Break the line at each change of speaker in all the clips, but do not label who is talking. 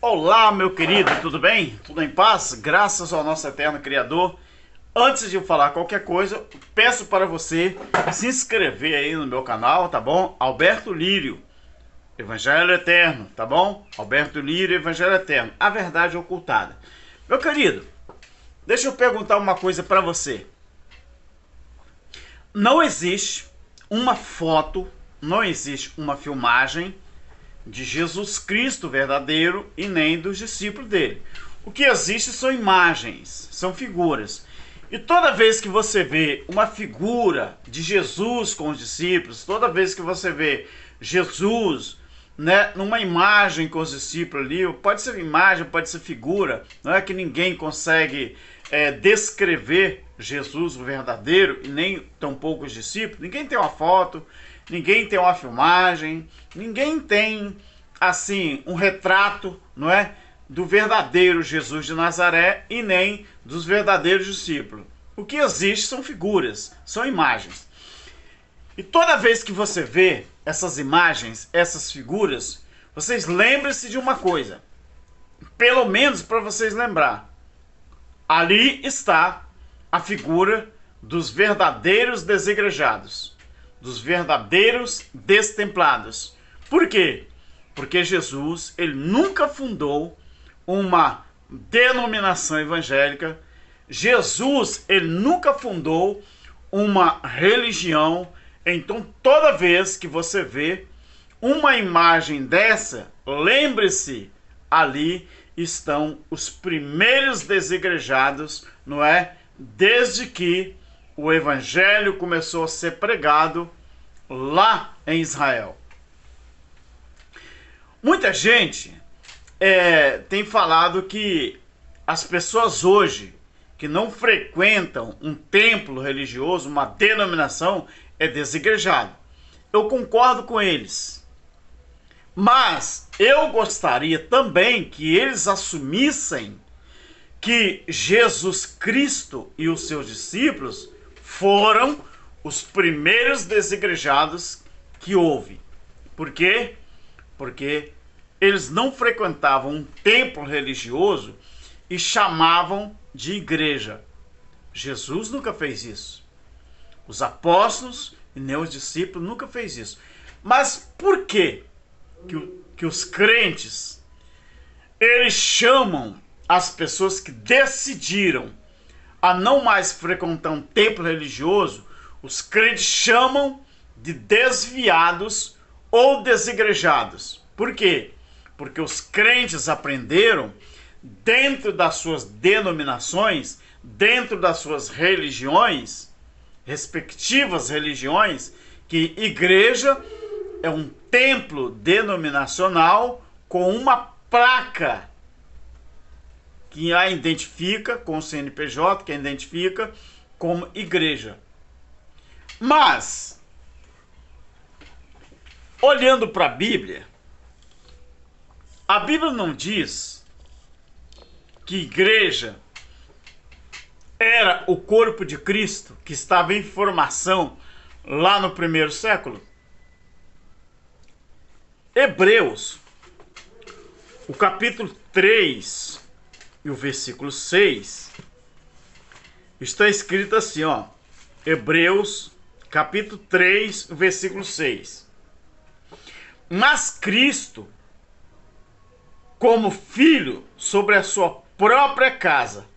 Olá, meu querido, tudo bem? Tudo em paz? Graças ao nosso eterno Criador. Antes de eu falar qualquer coisa, peço para você se inscrever aí no meu canal, tá bom? Alberto Lírio, Evangelho Eterno, tá bom? Alberto Lírio, Evangelho Eterno, a verdade ocultada. Meu querido, deixa eu perguntar uma coisa para você. Não existe uma foto, não existe uma filmagem de Jesus Cristo verdadeiro e nem dos discípulos dele. O que existe são imagens, são figuras. E toda vez que você vê uma figura de Jesus com os discípulos, toda vez que você vê Jesus, né, numa imagem com os discípulos ali, pode ser imagem, pode ser figura, não é que ninguém consegue descrever Jesus o verdadeiro e nem tampouco os discípulos. Ninguém tem uma foto, ninguém tem uma filmagem, ninguém tem assim um retrato, não é, do verdadeiro Jesus de Nazaré e nem dos verdadeiros discípulos. O que existe são figuras, são imagens. E toda vez que você vê essas imagens, essas figuras, vocês lembrem-se de uma coisa, pelo menos para vocês lembrar. Ali está a figura dos verdadeiros desigrejados, dos verdadeiros destemplados. Por quê? Porque Jesus, ele nunca fundou uma denominação evangélica. Jesus, ele nunca fundou uma religião. Então, toda vez que você vê uma imagem dessa, lembre-se, ali estão os primeiros desigrejados, não é? Desde que o evangelho começou a ser pregado lá em Israel. Muita gente tem falado que as pessoas hoje que não frequentam um templo religioso, uma denominação, é desigrejado. Eu concordo com eles. Mas eu gostaria também que eles assumissem que Jesus Cristo e os seus discípulos foram os primeiros desigrejados que houve. Por quê? Porque eles não frequentavam um templo religioso e chamavam de igreja. Jesus nunca fez isso. Os apóstolos e nem os discípulos nunca fez isso. Mas por quê que os crentes eles chamam as pessoas que decidiram a não mais frequentar um templo religioso, os crentes chamam de desviados ou desigrejados. Por quê? Porque os crentes aprenderam, dentro das suas denominações, dentro das suas religiões, respectivas religiões, que igreja é um templo denominacional com uma placa que a identifica com o CNPJ, que a identifica como igreja. Mas, olhando para a Bíblia não diz que igreja era o corpo de Cristo que estava em formação lá no primeiro século? Hebreus, o capítulo 3 e o versículo 6, está escrito assim, ó, Hebreus, capítulo 3, versículo 6. Mas Cristo, como filho sobre a sua própria casa,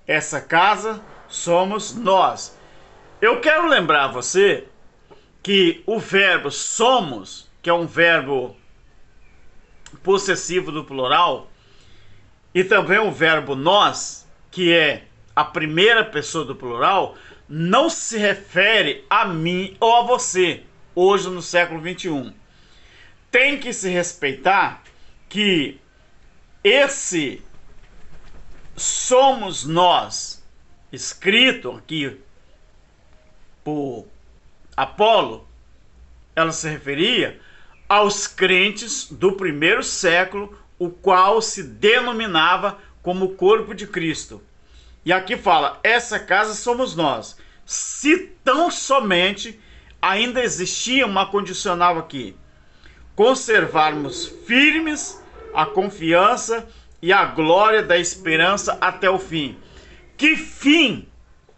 essa casa somos nós. Eu quero lembrar a você que o verbo somos, que é um verbo possessivo do plural, e também o verbo nós, que é a primeira pessoa do plural, não se refere a mim ou a você, hoje no século 21. Tem que se respeitar que esse somos nós, escrito aqui por Apolo, ela se referia aos crentes do primeiro século, o qual se denominava como corpo de Cristo. E aqui fala, essa casa somos nós. Se tão somente ainda existia uma condicional aqui, conservarmos firmes a confiança e a glória da esperança até o fim. Que fim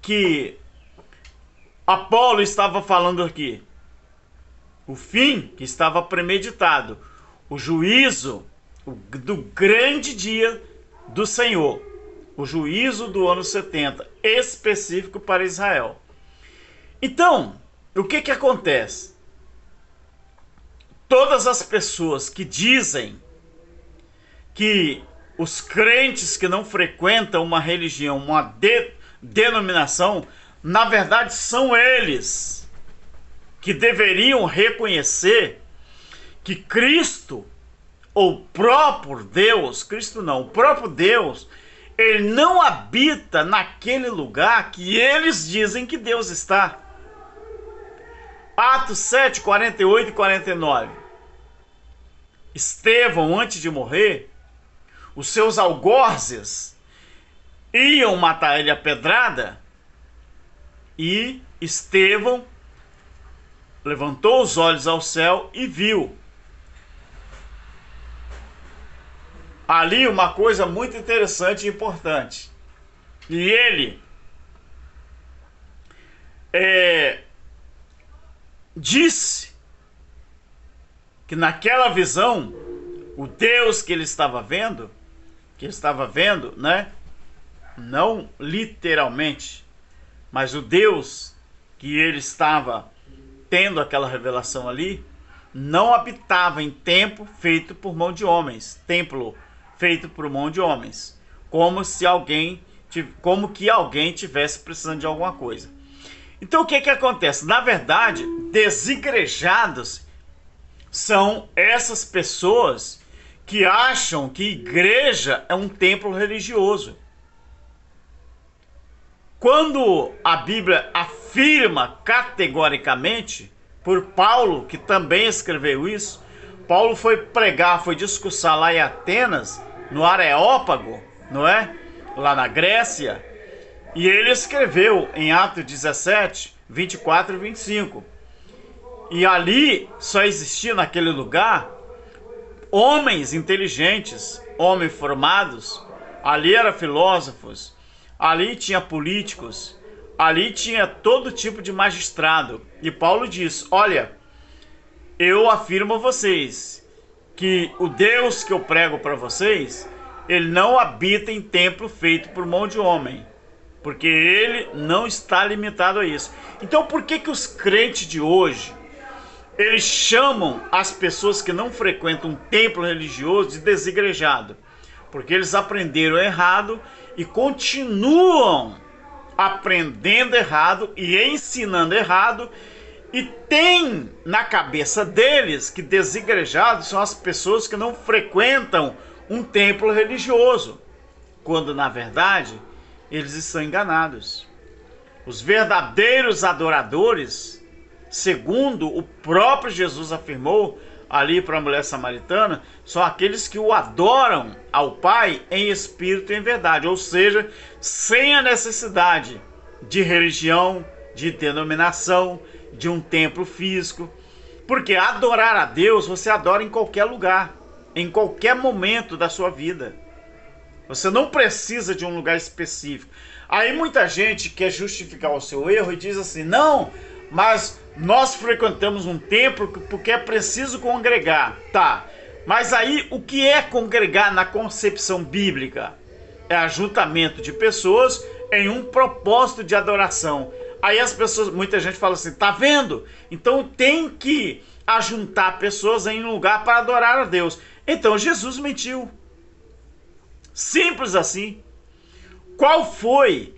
que Apolo estava falando aqui? O fim que estava premeditado, o juízo do grande dia do Senhor, o juízo do ano 70, específico para Israel. Então, o que que acontece? Todas as pessoas que dizem que os crentes que não frequentam uma religião, uma denominação, na verdade são eles que deveriam reconhecer que Cristo, ou o próprio Deus, Cristo não, o próprio Deus, ele não habita naquele lugar que eles dizem que Deus está. Atos 7, 48 e 49. Estevão, antes de morrer, os seus algozes iam matar ele a pedrada e Estevão levantou os olhos ao céu e viu ali uma coisa muito interessante e importante. E ele disse que naquela visão, o Deus que ele estava vendo, né? Não literalmente, mas o Deus que ele estava tendo aquela revelação ali, não habitava em templo feito por mão de homens, como que alguém tivesse precisando de alguma coisa. Então o que que acontece? Na verdade, desigrejados são essas pessoas que acham que igreja é um templo religioso. Quando a Bíblia afirma categoricamente, por Paulo, que também escreveu isso, Paulo foi pregar, foi discursar lá em Atenas, no Areópago, não é? Lá na Grécia, e ele escreveu em Atos 17, 24 e 25. E ali só existia naquele lugar homens inteligentes, homens formados, ali eram filósofos, ali tinha políticos, ali tinha todo tipo de magistrado. E Paulo diz: olha, eu afirmo a vocês que o Deus que eu prego para vocês, ele não habita em templo feito por mão de homem, porque ele não está limitado a isso. Então por que que os crentes de hoje, eles chamam as pessoas que não frequentam um templo religioso de desigrejado? Porque eles aprenderam errado e continuam aprendendo errado e ensinando errado, e tem na cabeça deles que desigrejados são as pessoas que não frequentam um templo religioso, quando na verdade eles estão enganados. Os verdadeiros adoradores, segundo o próprio Jesus afirmou ali para a mulher samaritana, são aqueles que o adoram ao Pai em espírito e em verdade, ou seja, sem a necessidade de religião, de denominação, de um templo físico. Porque adorar a Deus, você adora em qualquer lugar, em qualquer momento da sua vida. Você não precisa de um lugar específico. Aí muita gente quer justificar o seu erro e diz assim: não, mas nós frequentamos um templo porque é preciso congregar. Tá, mas aí o que é congregar na concepção bíblica? É ajuntamento de pessoas em um propósito de adoração. Aí as pessoas, muita gente fala assim: tá vendo? Então tem que ajuntar pessoas em um lugar para adorar a Deus. Então Jesus mentiu. Simples assim. Qual foi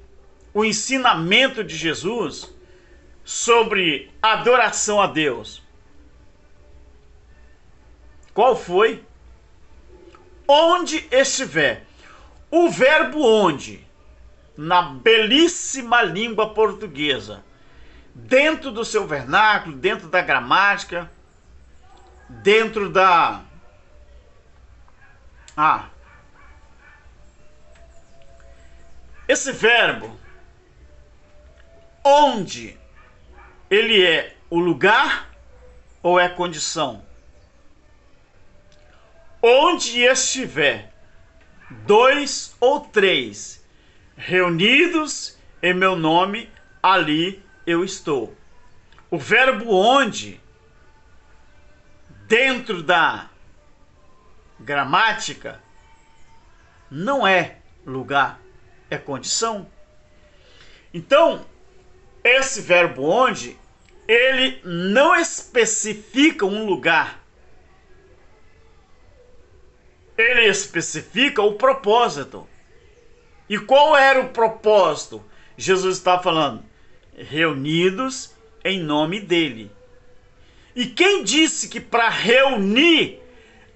o ensinamento de Jesus sobre adoração a Deus? Qual foi? Onde estiver. O verbo onde, na belíssima língua portuguesa, dentro do seu vernáculo, dentro da gramática, dentro da... esse verbo, onde, ele é o lugar ou é condição? onde estiver dois ou três reunidos em meu nome, ali eu estou. O verbo onde, dentro da gramática, não é lugar, é condição. Então, esse verbo onde, ele não especifica um lugar. Ele especifica o propósito. E qual era o propósito? Jesus está falando, reunidos em nome dele. E quem disse que para reunir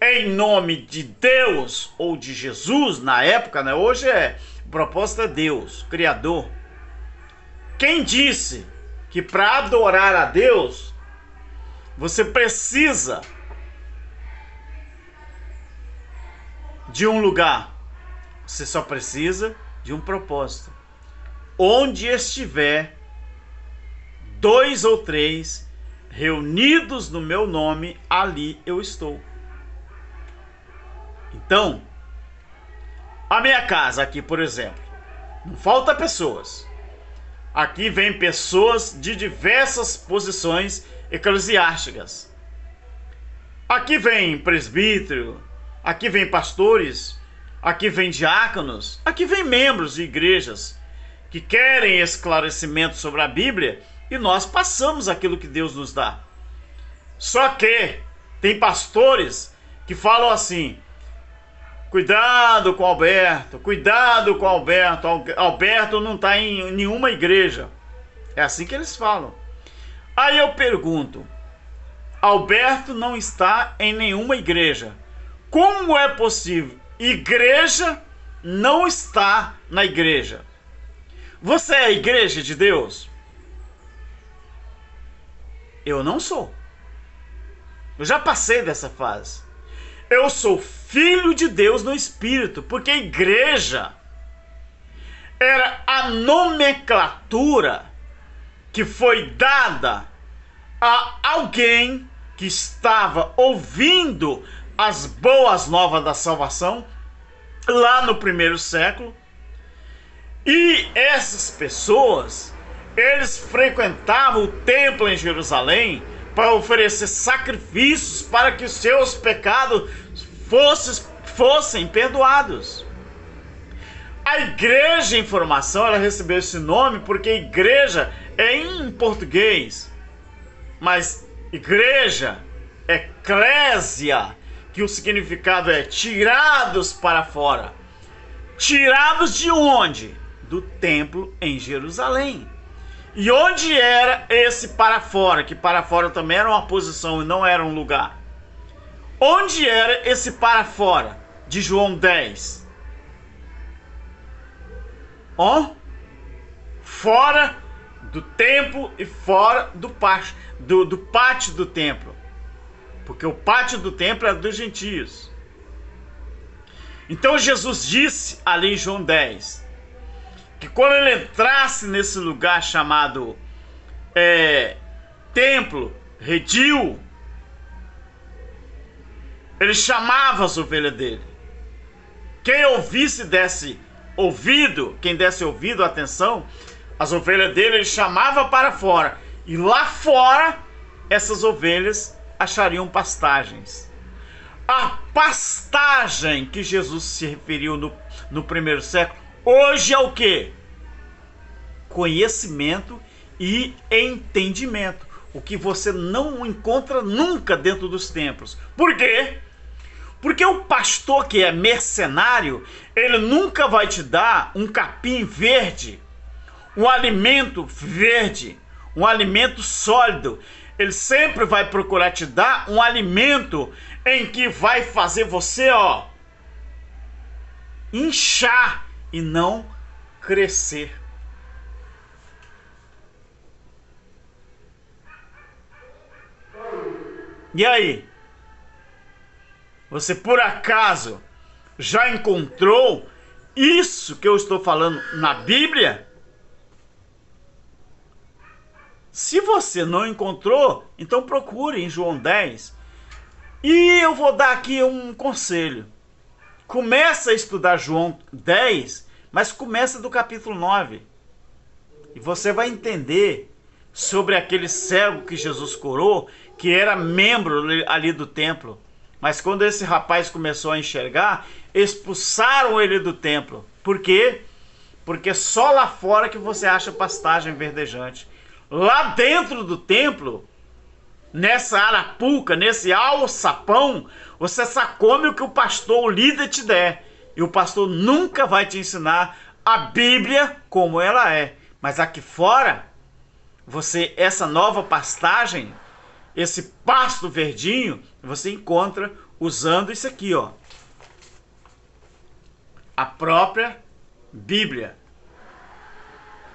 em nome de Deus ou de Jesus, na época, né? Hoje o propósito é Deus, Criador. Quem disse que para adorar a Deus, você precisa de um lugar? Você só precisa de um propósito. Onde estiver dois ou três reunidos no meu nome, ali eu estou. Então, a minha casa aqui, por exemplo, não falta pessoas. Aqui vem pessoas de diversas posições eclesiásticas. Aqui vem presbítero, aqui vem pastores, aqui vem diáconos, aqui vem membros de igrejas que querem esclarecimento sobre a Bíblia e nós passamos aquilo que Deus nos dá. Só que tem pastores que falam assim, cuidado com Alberto, cuidado com Alberto, Alberto não está em nenhuma igreja. É assim que eles falam. Aí eu pergunto, Alberto não está em nenhuma igreja. Como é possível? Igreja não está na igreja. Você é a igreja de Deus? Eu não sou. Eu já passei dessa fase. Eu sou filho de Deus no Espírito, porque a igreja era a nomenclatura que foi dada a alguém que estava ouvindo as boas novas da salvação lá no primeiro século. E essas pessoas, eles frequentavam o templo em Jerusalém para oferecer sacrifícios para que os seus pecados fossem perdoados. A igreja em formação, ela recebeu esse nome porque igreja é em português, mas igreja, eclésia, que o significado é tirados para fora. Tirados de onde? Do templo em Jerusalém. E onde era esse para fora? Que para fora também era uma posição e não era um lugar. Onde era esse para fora de João 10? Fora do templo e fora do pátio do templo. Porque o pátio do templo é dos gentios. Então Jesus disse ali em João 10 que quando ele entrasse nesse lugar chamado templo, redil, ele chamava as ovelhas dele. Quem ouvisse desse ouvido, quem desse ouvido, atenção, as ovelhas dele, ele chamava para fora. E lá fora, essas ovelhas achariam pastagens. A pastagem que Jesus se referiu no primeiro século, hoje é o quê? Conhecimento e entendimento. O que você não encontra nunca dentro dos templos. Por quê? Porque o pastor que é mercenário, ele nunca vai te dar um capim verde, um alimento verde, um alimento sólido. Ele sempre vai procurar te dar um alimento em que vai fazer você, inchar e não crescer. E aí? Você por acaso já encontrou isso que eu estou falando na Bíblia? Se você não encontrou, então procure em João 10 E eu vou dar aqui um conselho. Começa a estudar João 10, mas começa do capítulo 9. E você vai entender sobre aquele cego que Jesus curou, que era membro ali do templo. Mas quando esse rapaz começou a enxergar, expulsaram ele do templo. Por quê? Porque só lá fora que você acha pastagem verdejante. Lá dentro do templo, nessa arapuca, nesse alçapão, você só come o que o pastor, o líder, te der. E o pastor nunca vai te ensinar a Bíblia como ela é. Mas aqui fora, essa nova pastagem, esse pasto verdinho, você encontra usando isso aqui, ó. A própria Bíblia.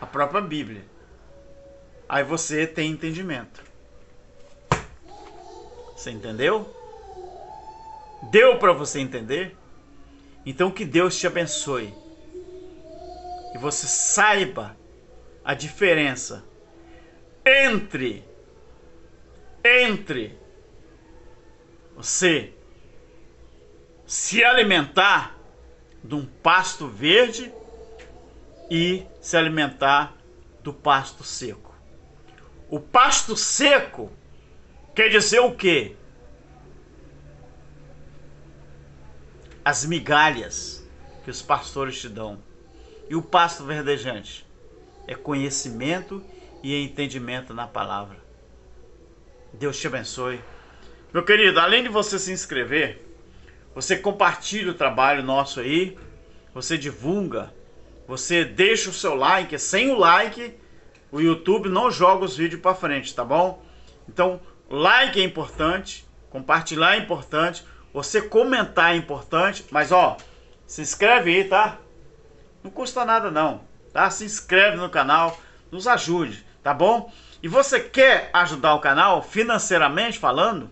A própria Bíblia. Aí você tem entendimento. Você entendeu? Deu para você entender? Então que Deus te abençoe. E você saiba a diferença entre você se alimentar de um pasto verde e se alimentar do pasto seco. O pasto seco quer dizer o quê? As migalhas que os pastores te dão. E o pasto verdejante é conhecimento e entendimento na palavra. Deus te abençoe. Meu querido, além de você se inscrever, você compartilha o trabalho nosso aí, você divulga, você deixa o seu like. Sem o like, o YouTube não joga os vídeos para frente, tá bom? Então, like é importante, compartilhar é importante, você comentar é importante, mas ó, se inscreve aí, tá? Não custa nada não, tá? Se inscreve no canal, nos ajude, tá bom? E você quer ajudar o canal financeiramente falando?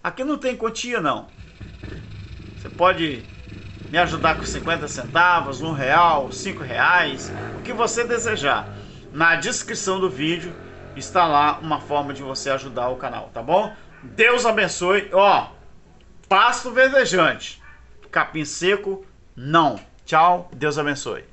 Aqui não tem quantia não. Você pode me ajudar com 50 centavos, R$1, R$5, o que você desejar. Na descrição do vídeo está lá uma forma de você ajudar o canal, tá bom? Deus abençoe. Ó, pasto verdejante, capim seco, não. Tchau, Deus abençoe.